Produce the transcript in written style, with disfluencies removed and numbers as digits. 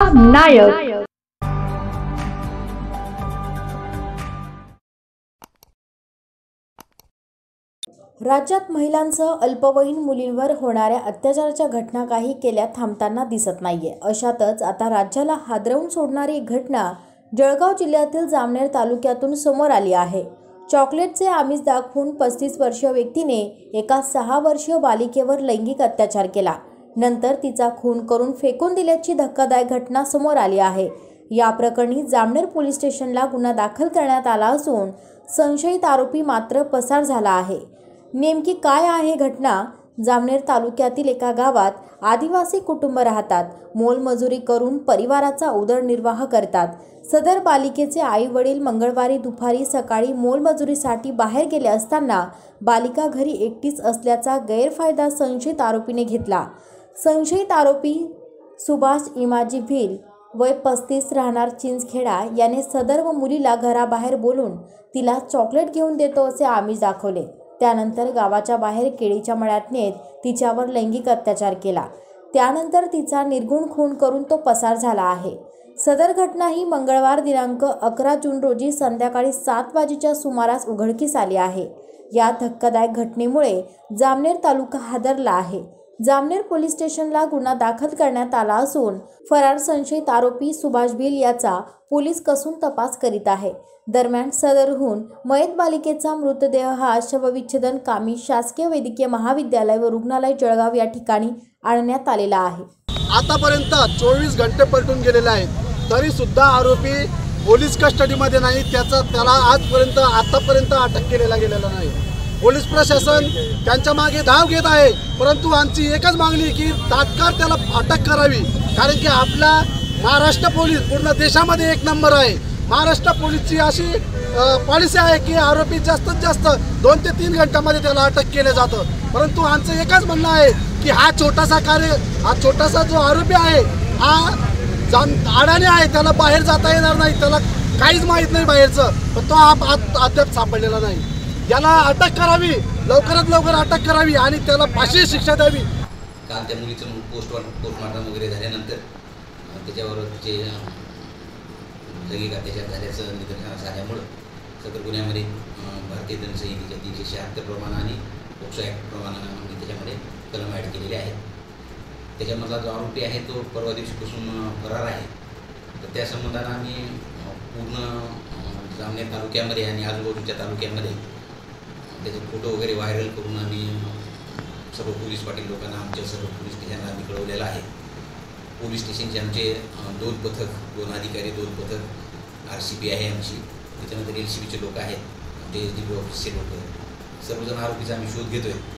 नायक। राज्यात महिलांसह अल्पवयीन मुलींवर होणाऱ्या अत्याचाराच्या घटना काही केल्या थांबताना दिसत नाहीये। अशातच आता राज्याला हादरवून सोडणारी एक घटना जळगाव जिल्ह्यातील जामनेर तालुक्यातून समोर आली आहे। चॉकलेटचे आमिष दाखवून 35 वर्षीय व्यक्तीने एका 6 वर्षीय बालिकेवर लैंगिक अत्याचार केला, नंतर तिचा खून करून फेकून दिल्याची धक्कादायक घटना समोर आली आहे। या प्रकरणी जामनेर पोलीस स्टेशनला गुन्हा दाखल करण्यात आला असून संशयित आरोपी मात्र पसार झाला आहे। नेमकी काय आहे घटना? जामनेर तालुक्यातील एका गावात आदिवासी कुटुंब राहतात। मोलमजुरी करून परिवाराचा उदरनिर्वाह करतात। सदर बालिकेचे आई वडील मंगळवारी दुपारी सकाळी मोलमजुरीसाठी बाहेर गेले असताना बालिका घरी एकटीच असल्याचा गैरफायदा संशयित आरोपीने घेतला। संशयित आरोपी सुभाष इमाजी भिल वय 35 राहणार चिंचखेडा याने सदर मुलीला घराबाहेर बोलून तिला चॉकलेट घेऊन देतो असे आमिष दाखवले। त्यानंतर गावाच्या बाहेर केळीच्या मळ्यात नेत तिच्यावर लैंगिक अत्याचार केला। त्यानंतर तिचा निर्घृण खून करून तो पसार झाला आहे। सदर घटना ही मंगळवार दिनांक 11 जून रोजी संध्याकाळी 7 वाजेच्या सुमारास उघडकीस आली आहे। या धक्कादायक घटनेमुळे जामनेर तालुका हादरला आहे। जामनेर पोलीस स्टेशनला गुन्हा दाखल करण्यात आला असून फरार संशयित आरोपी सुभाष भिल याचा पोलीस कसून तपास करीत आहे। दरम्यान सदरहून मयत बालिकेचा मृतदेह हा शवविच्छेदन कामी शासकीय वैद्यकीय महाविद्यालय व रुग्णालय जळगाव या ठिकाणी आणण्यात आलेला आहे। आतापर्यंत 24 घंटे पलटून गेलेले आहेत, तरी सुद्धा आरोपी पोलीस कस्टडीमध्ये नाही। त्याला आतापर्यंत अटक केलेला गेलेला नाही। पोलीस प्रशासन त्यांच्या मागे धाव घेत आहे, परंतु आमची एकच मागणी की तात्काळ त्याला अटक करावी। कारण की आपला महाराष्ट्र पोलीस पूर्ण देशामध्ये 1 नंबर आहे। महाराष्ट्र पोलीसची अशी पॉलिसी आहे की आरोपी जास्तीत जास्त 2 ते 3 घंट्यामध्ये त्याला अटक केलं जातं। परंतु आमचं एकच म्हणणं आहे की हा छोटासा जो आरोपी आहे हा अडाणी आहे, त्याला बाहेर जाता येणार नाही, त्याला काहीच माहीत नाही बाहेरचं, पण तो अद्याप सापडलेला नाही। याला अटक करावी, लवकरात लवकर अटक करावी आणि त्याला फाशी शिक्षा द्यावी। काल त्या मुलीचं पोस्टमॉर्टम वगैरे झाल्यानंतर त्याच्यावर जे लैंगिक अत्याचार झाल्याचं निदर्शनास आल्यामुळं सदर गुन्ह्यामध्ये भारतीय दंडसंहितेच्या 376 प्रमाण आणि पोक्सो ॲक्ट प्रमाणाने त्याच्यामध्ये कलम ॲड केलेले आहेत। त्याच्यामधला जो आरोपी आहे तो परवा दिवशीपासून फरार आहे। तर त्या संबंधानं आम्ही पूर्ण जामनेर तालुक्यामध्ये आणि आजूबाजूच्या तालुक्यामध्ये त्याचे फोटो वगैरे व्हायरल करून आम्ही सर्व पोलीस पाटील लोकांना आमच्या सर्व पोलीस स्टेशनला आम्ही कळवलेलं आहे। पोलीस स्टेशनचे आमचे 2 पथक, 2 अधिकारी, 2 पथक, RCP आहे आमची, त्याच्यानंतर LCBचे लोक आहेत, आमचे SDPO ऑफिसचे लोक, सर्वजण आरोपीचा आम्ही शोध घेतो आहे।